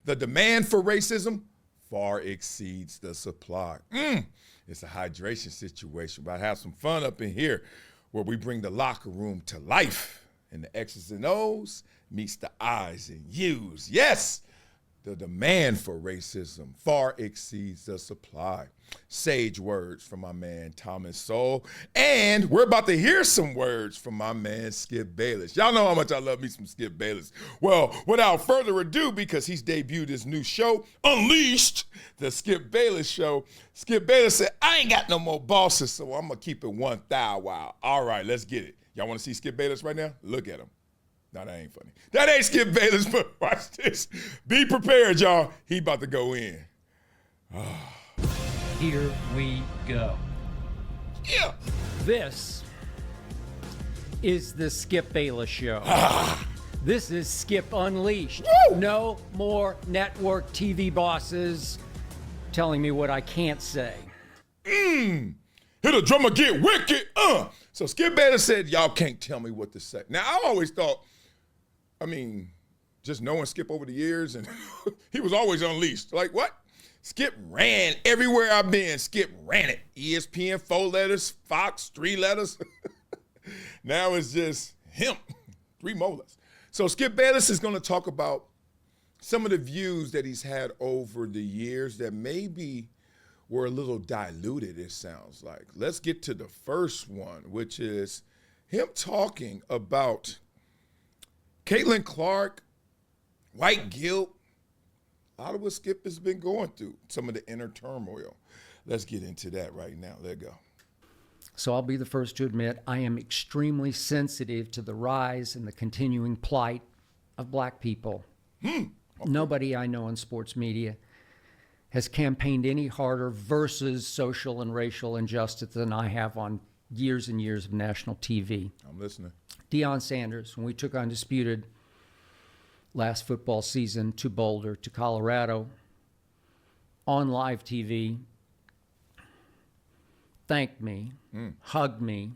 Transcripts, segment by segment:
The demand for racism far exceeds the supply. It's a hydration situation, but I have some fun up in here where we bring the locker room to life and the X's and O's meets the I's and U's. Yes, the demand for racism far exceeds the supply. Sage words from my man Thomas Sowell. And we're about to hear some words from my man Skip Bayless. Y'all know how much I love me some Skip Bayless. Well, without further ado, because he's debuted his new show, Unleashed, the Skip Bayless Show, Skip Bayless said, I ain't got no more bosses, so I'm going to keep it 1,000 wild. All right, let's get it. Y'all want to see Skip Bayless right now? Look at him. No, that ain't funny. That ain't Skip Bayless, but watch this. Be prepared, y'all. He about to go in. Here we go. Yeah. This is the Skip Bayless Show. This is Skip Unleashed. Woo! No more network TV bosses telling me what I can't say. Hit a drummer, get wicked. So Skip Bayless said, y'all can't tell me what to say. Now, I always thought, just knowing Skip over the years, and he was always unleashed. Like, what? Skip ran everywhere I've been. Skip ran it. ESPN, 4 letters. Fox, 3 letters. Now it's just him, 3 more letters. So Skip Bayless is going to talk about some of the views that he's had over the years that maybe were a little diluted, it sounds like. Let's get to the first one, which is him talking about Caitlin Clark, white guilt, a lot of what Skip has been going through, some of the inner turmoil. Let's get into that right now. Let go. So I'll be the first to admit I am extremely sensitive to the rise and the continuing plight of black people. Okay. Nobody I know in sports media has campaigned any harder versus social and racial injustice than I have on years and years of national TV. I'm listening. Deion Sanders, when we took Undisputed last football season to Boulder, to Colorado, on live TV, thanked me, hugged me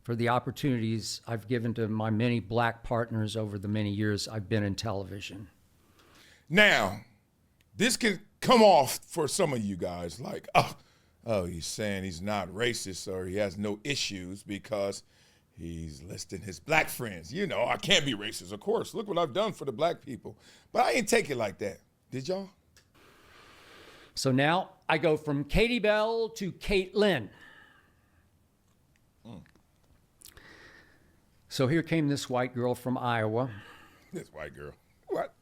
for the opportunities I've given to my many black partners over the many years I've been in television. Now, this can come off for some of you guys like, oh, he's saying he's not racist or he has no issues because he's listing his black friends. You know, I can't be racist, of course. Look what I've done for the black people. But I didn't take it like that. Did y'all? So now I go from Katie Bell to Caitlin. So here came this white girl from Iowa. This white girl. What?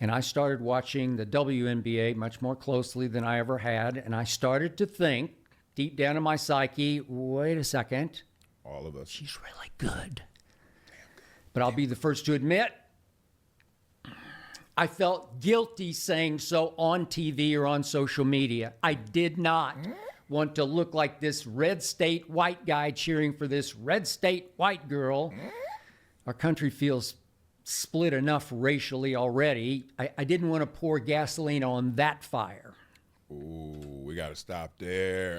And I started watching the WNBA much more closely than I ever had. And I started to think, deep down in my psyche, wait a second. All of us. She's really good. But I'll be the first to admit, I felt guilty saying so on TV or on social media. I did not want to look like this red state white guy cheering for this red state white girl. Our country feels split enough racially already. I didn't want to pour gasoline on that fire. Ooh, we got to stop there.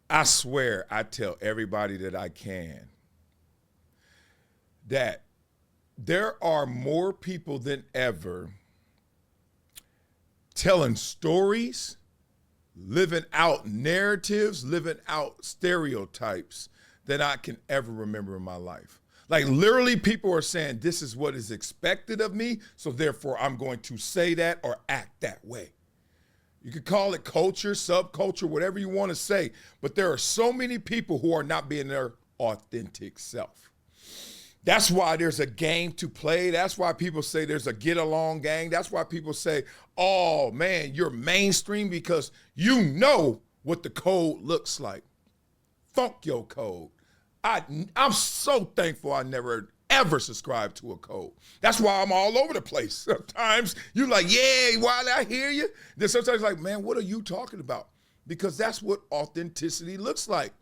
I swear I tell everybody that I can that there are more people than ever telling stories, living out narratives, living out stereotypes than I can ever remember in my life. Like literally people are saying this is what is expected of me, so therefore I'm going to say that or act that way. You could call it culture, subculture, whatever you want to say, but there are so many people who are not being their authentic self. That's why there's a game to play. That's why people say there's a get-along gang. That's why people say, oh, man, you're mainstream because you know what the code looks like. Funk your code. I'm so thankful I never, ever subscribed to a code. That's why I'm all over the place. Sometimes you're like, yeah, Wiley, I hear you. Then sometimes like, man, what are you talking about? Because that's what authenticity looks like.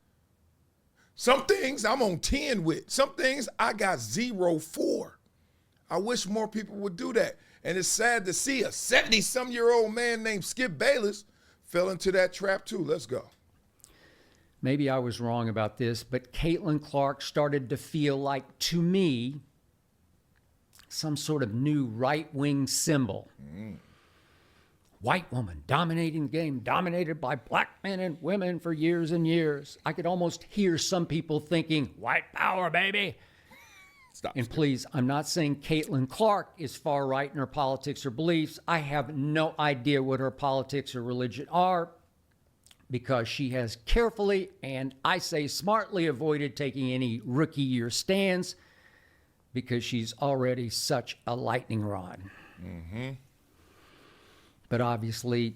Some things I'm on 10 with. Some things I got 0 for. I wish more people would do that. And it's sad to see a 70-some-year-old man named Skip Bayless fell into that trap too. Let's go. Maybe I was wrong about this, but Caitlin Clark started to feel like, to me, some sort of new right-wing symbol. White woman dominating the game, dominated by black men and women for years and years. I could almost hear some people thinking, white power, baby. Stop. And please, I'm not saying Caitlin Clark is far right in her politics or beliefs. I have no idea what her politics or religion are, because she has carefully, and I say smartly, avoided taking any rookie year stands, because she's already such a lightning rod. But obviously,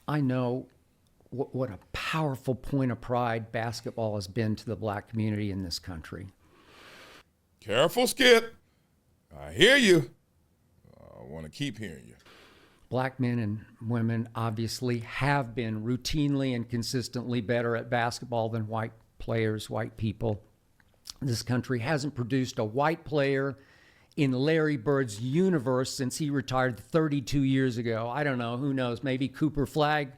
I know what a powerful point of pride basketball has been to the black community in this country. Careful, Skip. I hear you. I want to keep hearing you. Black men and women obviously have been routinely and consistently better at basketball than white players, white people. This country hasn't produced a white player in Larry Bird's universe since he retired 32 years ago. I don't know. Who knows? Maybe Cooper Flagg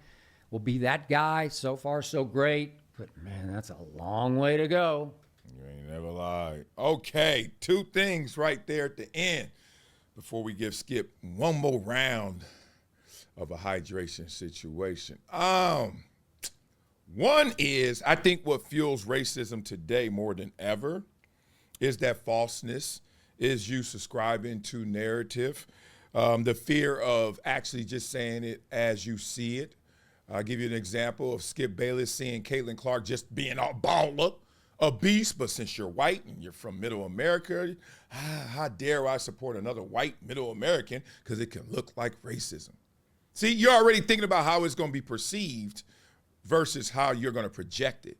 will be that guy. So far, so great. But, man, that's a long way to go. You ain't never lied. Okay, 2 things right there at the end before we give Skip one more round of a hydration situation. One is, I think what fuels racism today more than ever is that falseness, is you subscribing to narrative, the fear of actually just saying it as you see it. I'll give you an example of Skip Bayless seeing Caitlin Clark just being a baller, a beast, but since you're white and you're from Middle America, how dare I support another white Middle American, because it can look like racism. See, you're already thinking about how it's going to be perceived versus how you're going to project it.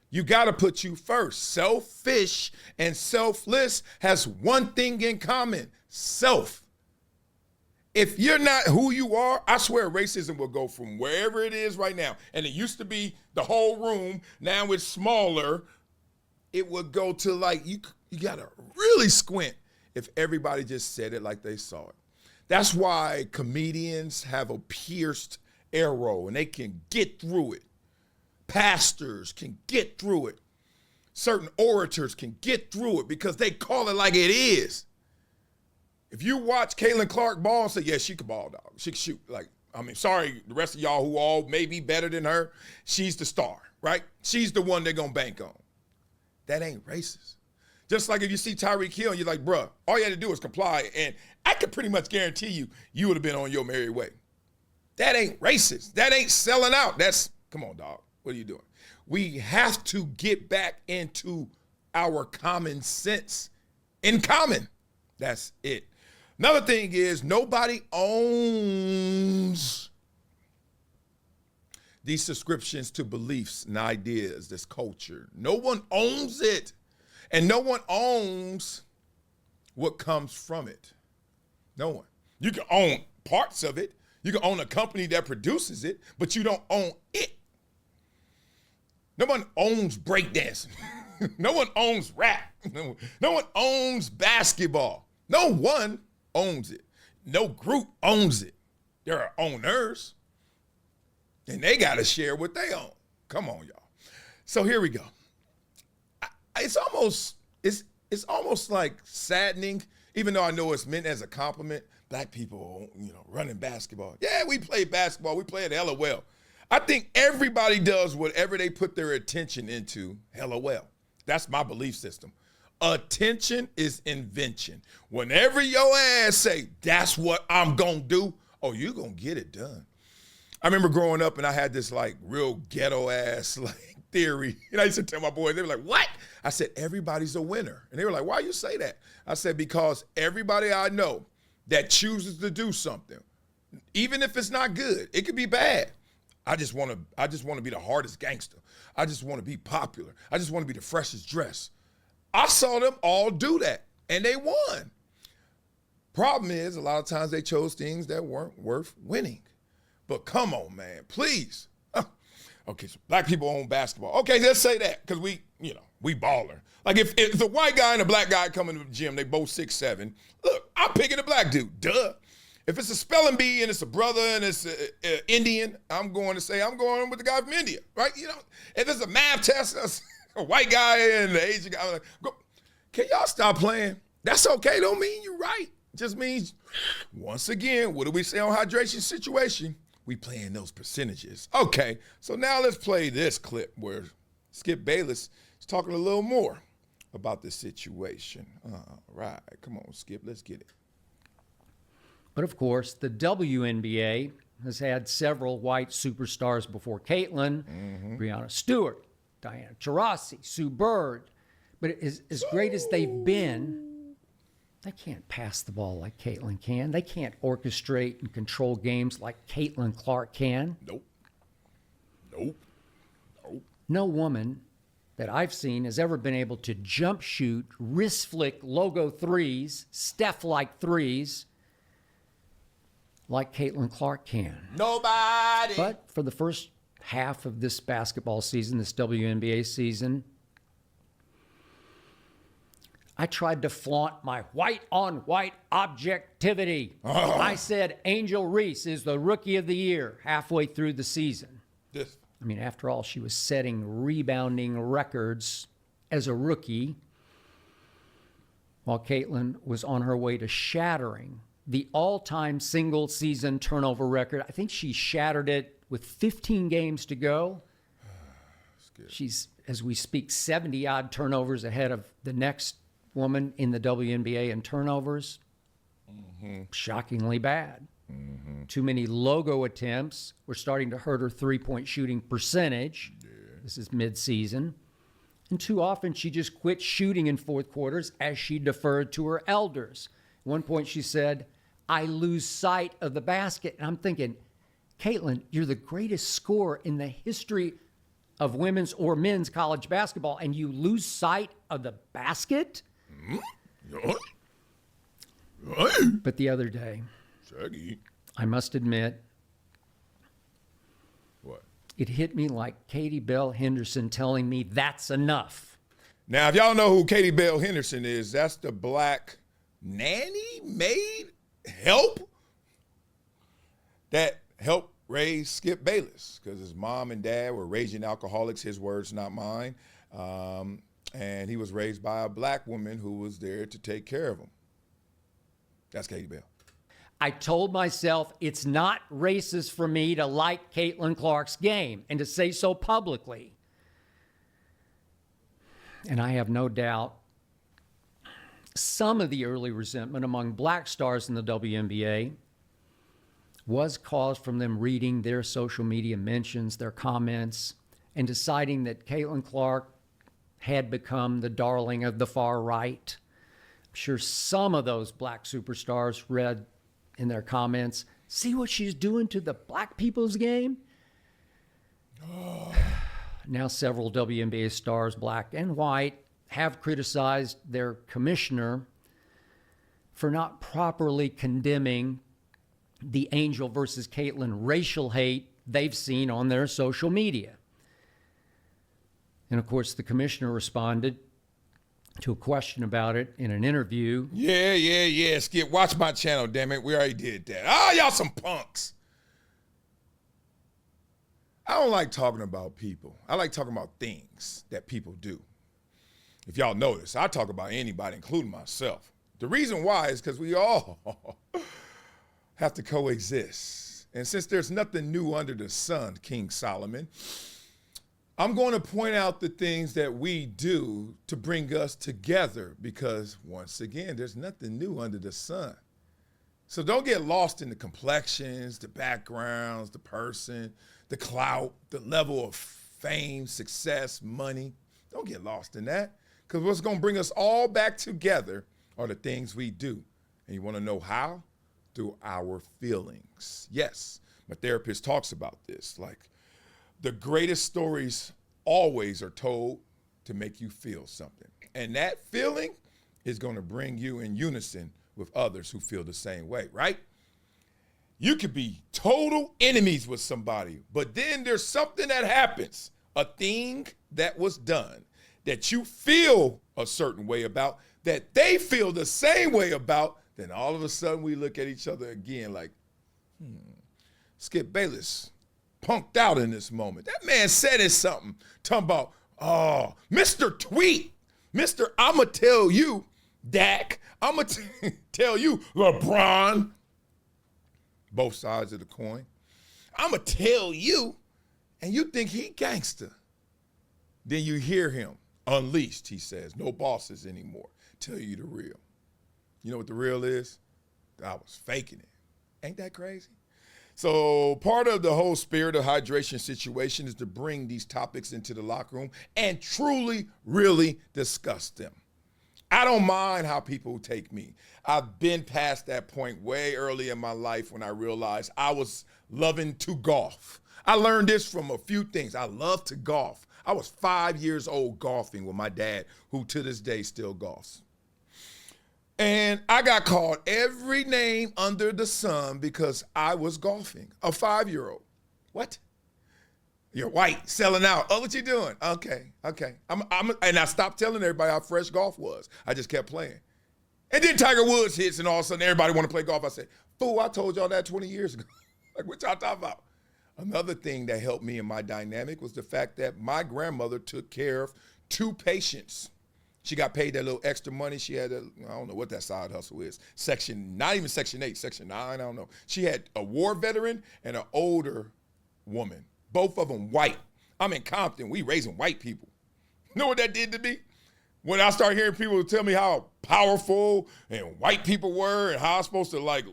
You got to put you first. Selfish and selfless has one thing in common: self. If you're not who you are, I swear racism will go from wherever it is right now. And it used to be the whole room. Now it's smaller. It would go to like, you got to really squint if everybody just said it like they saw it. That's why comedians have a pierced arrow and they can get through it. Pastors can get through it. Certain orators can get through it because they call it like it is. If you watch Caitlin Clark ball and say, yeah, she can ball, dog. She can shoot. Sorry, the rest of y'all who all may be better than her, she's the star, right? She's the one they're going to bank on. That ain't racist. Just like if you see Tyreek Hill and you're like, bruh, all you had to do is comply, and I could pretty much guarantee you would have been on your merry way. That ain't racist. That ain't selling out. Come on, dog. What are you doing? We have to get back into our common sense. In common. That's it. Another thing is, nobody owns these subscriptions to beliefs and ideas, this culture. No one owns it. And no one owns what comes from it. No one. You can own parts of it. You can own a company that produces it, but you don't own it. No one owns breakdancing. No one owns rap. No one owns basketball. No one owns it. No group owns it. There are owners, and they got to share what they own. Come on, y'all. So here we go. It's almost like saddening, even though I know it's meant as a compliment. Black people, running basketball. Yeah, we play basketball. We play at LOL. I think everybody does whatever they put their attention into, LOL. That's my belief system. Attention is invention. Whenever your ass say, that's what I'm going to do, oh, you're going to get it done. I remember growing up and I had this real ghetto ass theory. And I used to tell my boys, they were like, what? I said, everybody's a winner. And they were like, why you say that? I said, because everybody I know that chooses to do something, even if it's not good, it could be bad. I just want to be the hardest gangster. I just want to be popular. I just want to be the freshest dress. I saw them all do that, and they won. Problem is, a lot of times they chose things that weren't worth winning. But come on, man, please. Okay, so black people own basketball. Okay, let's say that, because we baller. Like if the white guy and a black guy come into the gym, they both 6'7", look, I'm picking the black dude, duh. If it's a spelling bee and it's a brother and it's Indian, I'm going with the guy from India, right? If it's a math test, a white guy and the Asian guy, I'm like, can y'all stop playing? That's okay. Don't mean you're right. Just means, once again, what do we say on hydration situation? We playing those percentages. Okay, so now let's play this clip where Skip Bayless is talking a little more about the situation. All right, come on, Skip, let's get it. But of course, the WNBA has had several white superstars before Caitlin, Breanna Stewart, Diana Taurasi, Sue Bird. But as great as they've been, they can't pass the ball like Caitlin can. They can't orchestrate and control games like Caitlin Clark can. Nope. No woman that I've seen has ever been able to jump shoot, wrist flick logo threes, Steph-like threes, like Caitlin Clark can. Nobody. But for the first half of this basketball season, this WNBA season, I tried to flaunt my white-on-white objectivity. I said Angel Reese is the Rookie of the Year halfway through the season. I mean, after all, she was setting rebounding records as a rookie, while Caitlin was on her way to shattering the all-time single-season turnover record. I think she shattered it with 15 games to go. She's, as we speak, 70-odd turnovers ahead of the next woman in the WNBA in turnovers. Shockingly bad. Too many logo attempts were starting to hurt her three-point shooting percentage. This is mid-season. And too often she just quit shooting in fourth quarters as she deferred to her elders. At one point she said, I lose sight of the basket. And I'm thinking, Caitlin, you're the greatest scorer in the history of women's or men's college basketball, and you lose sight of the basket? But the other day, I must admit, what? It hit me like Katie Bell Henderson telling me that's enough. Now, if y'all know who Katie Bell Henderson is, that's the black nanny, maid, help that helped raise Skip Bayless, because his mom and dad were raging alcoholics, his words, not mine. And he was raised by a black woman who was there to take care of him. That's Katie Bell. I told myself it's not racist for me to like Caitlin Clark's game and to say so publicly. And I have no doubt some of the early resentment among black stars in the WNBA was caused from them reading their social media mentions, their comments, and deciding that Caitlin Clark had become the darling of the far right. I'm sure some of those black superstars read in their comments, see what she's doing to the black people's game? Now several WNBA stars, black and white, have criticized their commissioner for not properly condemning the Angel versus Caitlin racial hate they've seen on their social media. And of course, the commissioner responded to a question about it in an interview. Yeah. Skip, watch my channel, damn it. We already did that. Oh, y'all some punks. I don't like talking about people. I like talking about things that people do. If y'all notice, I talk about anybody, including myself. The reason why is because we all have to coexist. And since there's nothing new under the sun, King Solomon, I'm going to point out the things that we do to bring us together because, once again, there's nothing new under the sun. So don't get lost in the complexions, the backgrounds, the person, the clout, the level of fame, success, money. Don't get lost in that, because what's going to bring us all back together are the things we do. And you want to know how? Through our feelings. Yes, my therapist talks about this. Like, the greatest stories always are told to make you feel something. And that feeling is going to bring you in unison with others who feel the same way, right? You could be total enemies with somebody, but then there's something that happens, a thing that was done that you feel a certain way about, that they feel the same way about, then all of a sudden we look at each other again like, Skip Bayless punked out in this moment. That man said it something, talking about, oh, Mr. Tweet, Mr. I'ma tell you, Dak, I'm going to tell you, LeBron, both sides of the coin. I'm going to tell you, and you think he gangster. Then you hear him, unleashed, he says, no bosses anymore. Tell you the real. You know what the real is? I was faking it. Ain't that crazy? So part of the whole spirit of hydration situation is to bring these topics into the locker room and truly, really discuss them. I don't mind how people take me. I've been past that point way early in my life when I realized I was loving to golf. I learned this from a few things. I love to golf. I was 5 years old golfing with my dad, who to this day still golfs. And I got called every name under the sun because I was golfing. A 5-year-old. What? You're white, selling out. Oh, what you doing? Okay. And I stopped telling everybody how fresh golf was. I just kept playing. And then Tiger Woods hits, and all of a sudden everybody want to play golf. I said, fool, I told y'all that 20 years ago. Like, what y'all talking about? Another thing that helped me in my dynamic was the fact that my grandmother took care of 2 patients. She got paid that little extra money. She had, I don't know what that side hustle is. Not even Section 8, Section 9, I don't know. She had a war veteran and an older woman, both of them white. I'm in Compton. We raising white people. You know what that did to me? When I started hearing people tell me how powerful and white people were and how I was supposed to like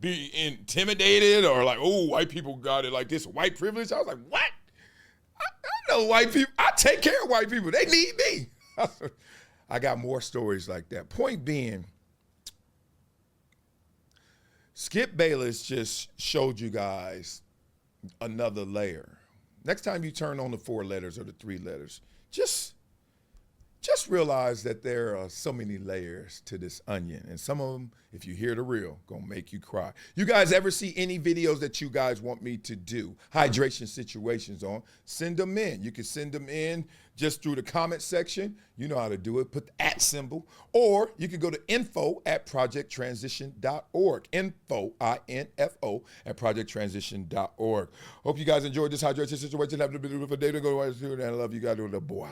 be intimidated or like, oh, white people got it like this, white privilege. I was like, what? I know white people. I take care of white people. They need me. I got more stories like that. Point being, Skip Bayless just showed you guys another layer. Next time you turn on the 4 letters or the 3 letters, just realize that there are so many layers to this onion. And some of them, if you hear the real, gonna make you cry. You guys ever see any videos that you guys want me to do hydration situations on? Send them in. You can send them in just through the comment section. You know how to do it. Put the @ symbol. Or you can go to info@projecttransition.org. Info, I-N-F-O, @projecttransition.org. Hope you guys enjoyed this hydration situation. Have a beautiful day to go to. I love you guys. Boy.